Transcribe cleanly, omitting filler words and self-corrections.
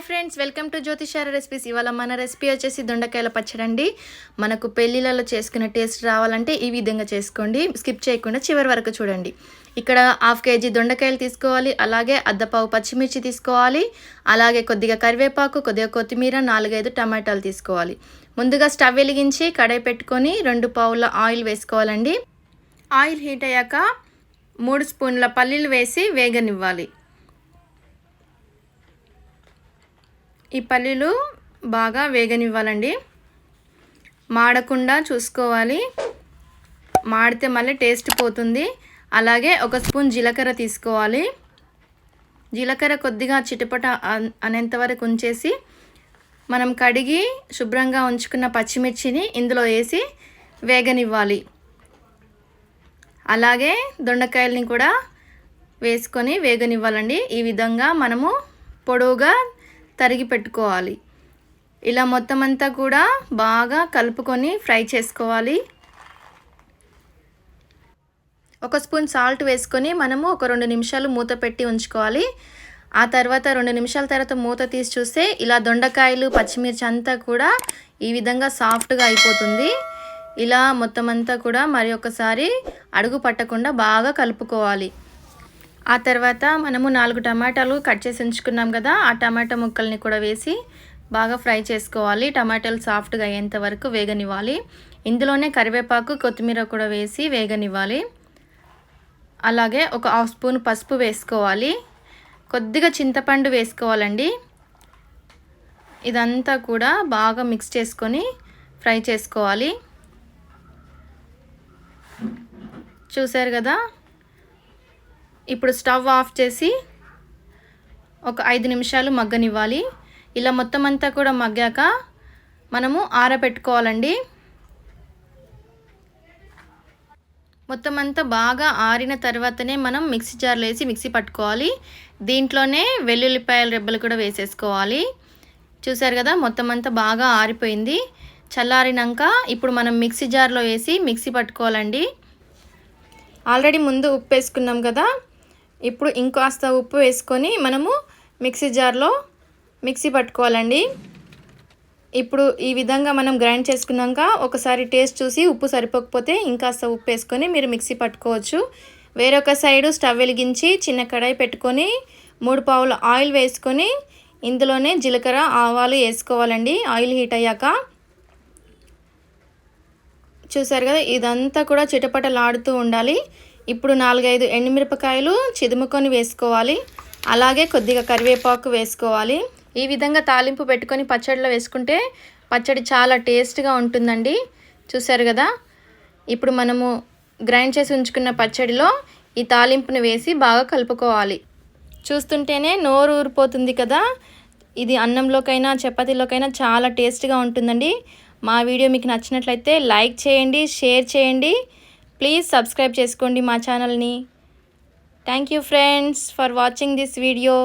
Friends, welcome to జ్యోతిషార recipes. ఇవాళ మన రెసిపీ వచ్చేసి దొండకాయల పచ్చడి అండి. మనకు పెళ్ళిళ్ళలో చేసుకునే టేస్ట్ రావాలంటే ఈ విధంగా చేసుకోండి. స్కిప్ చేయకుండా చివరి వరకు చూడండి. ఇక్కడ 1/2 కేజీ దొండకాయలు తీసుకోవాలి. అలాగే అద్దపావు పచ్చిమిర్చి తీసుకోవాలి. అలాగే కొద్దిగా కరివేపాకు, కొద్దిగా కొత్తిమీర, 4-5 టమాటాలు తీసుకోవాలి. ముందుగా స్టవ్ వెలిగించి కడాయి పెట్టుకొని 2 పావుల ఆయిల్ వేసుకోవాలండి. ఆయిల్ హీట్ అయ్యాక 3 స్పూన్ల పల్లీలు వేసి వేగనివ్వాలి. ఈ పల్లీలు బాగా వేగనివ్వాలండి. మాడకుండా చూసుకోవాలి, మాడితే మళ్ళీ టేస్ట్ పోతుంది. అలాగే 1 స్పూన్ జీలకర్ర తీసుకోవాలి. జీలకర్ర కొద్దిగా చిటపట అనేంత వరకు ఉంచేసి మనం కడిగి శుభ్రంగా ఉంచుకున్న పచ్చిమిర్చిని ఇందులో వేసి వేగనివ్వాలి. అలాగే దొండకాయల్ని కూడా వేసుకొని వేగనివ్వాలండి. ఈ విధంగా మనము పొడవుగా తరిగి పెట్టుకోవాలి. ఇలా మొత్తం అంతా కూడా బాగా కలుపుకొని ఫ్రై చేసుకోవాలి. 1 స్పూన్ సాల్ట్ వేసుకొని మనము ఒక 2 నిమిషాలు మూత పెట్టి ఉంచుకోవాలి. ఆ తర్వాత 2 నిమిషాల తర్వాత మూత తీసి చూస్తే ఇలా దొండకాయలు పచ్చిమిర్చి అంతా కూడా ఈ విధంగా సాఫ్ట్గా అయిపోతుంది. ఇలా మొత్తం అంతా కూడా మరి ఒకసారి అడుగు పట్టకుండా బాగా కలుపుకోవాలి. ఆ తర్వాత మనము 4 టమాటాలు కట్ చేసి ఉంచుకున్నాం కదా, ఆ టమాటా ముక్కల్ని కూడా వేసి బాగా ఫ్రై చేసుకోవాలి. టమాటాలు సాఫ్ట్గా అయ్యేంత వరకు వేగనివ్వాలి. ఇందులోనే కరివేపాకు, కొత్తిమీర కూడా వేసి వేగనివ్వాలి. అలాగే ఒక 1/2 స్పూన్ పసుపు వేసుకోవాలి. కొద్దిగా చింతపండు వేసుకోవాలండి. ఇదంతా కూడా బాగా మిక్స్ చేసుకొని ఫ్రై చేసుకోవాలి. చూసారు కదా, ఇప్పుడు స్టవ్ ఆఫ్ చేసి ఒక 5 నిమిషాలు మగ్గనివ్వాలి. ఇలా మొత్తం అంతా కూడా మగ్గాక మనము ఆరబెట్టుకోవాలండి. మొత్తం అంతా బాగా ఆరిన తర్వాతనే మనం మిక్సీ జార్లో వేసి మిక్సీ పట్టుకోవాలి. దీంట్లోనే వెల్లుల్లిపాయల రెబ్బలు కూడా వేసేసుకోవాలి. చూసారు కదా, మొత్తం అంతా బాగా ఆరిపోయింది. చల్లారినాక ఇప్పుడు మనం మిక్సీ జార్లో వేసి మిక్సీ పట్టుకోవాలండి. ఆల్రెడీ ముందు ఉప్పు వేసుకున్నాం కదా, ఇప్పుడు ఇంకాస్త ఉప్పు వేసుకొని మనము మిక్సీ జార్లో మిక్సీ పట్టుకోవాలండి. ఇప్పుడు ఈ విధంగా మనం గ్రైండ్ చేసుకున్నాక ఒకసారి టేస్ట్ చూసి ఉప్పు సరిపోకపోతే ఇంకాస్త ఉప్పు వేసుకొని మీరు మిక్సీ పట్టుకోవచ్చు. వేరొక సైడు స్టవ్ వెలిగించి చిన్న కడాయి పెట్టుకొని 3 పావుల ఆయిల్ వేసుకొని ఇందులోనే జీలకర్ర, ఆవాలు వేసుకోవాలండి. ఆయిల్ హీట్ అయ్యాక చూసారు కదా, ఇదంతా కూడా చిటపటలాడుతూ ఉండాలి. ఇప్పుడు 4-5 ఎండుమిరపకాయలు చిదుముకొని వేసుకోవాలి. అలాగే కొద్దిగా కరివేపాకు వేసుకోవాలి. ఈ విధంగా తాలింపు పెట్టుకొని పచ్చడిలో వేసుకుంటే పచ్చడి చాలా టేస్ట్గా ఉంటుందండి. చూసారు కదా, ఇప్పుడు మనము గ్రైండ్ చేసి ఉంచుకున్న పచ్చడిలో ఈ తాలింపుని వేసి బాగా కలుపుకోవాలి. చూస్తుంటేనే నోరు ఊరిపోతుంది కదా. ఇది అన్నంలోకైనా చపాతీలోకైనా చాలా టేస్ట్గా ఉంటుందండి. మా వీడియో మీకు నచ్చినట్లయితే లైక్ చేయండి, షేర్ చేయండి. ప్లీజ్ సబ్స్క్రైబ్ చేసుకోండి మా ఛానల్ని. Thank you friends for watching this video.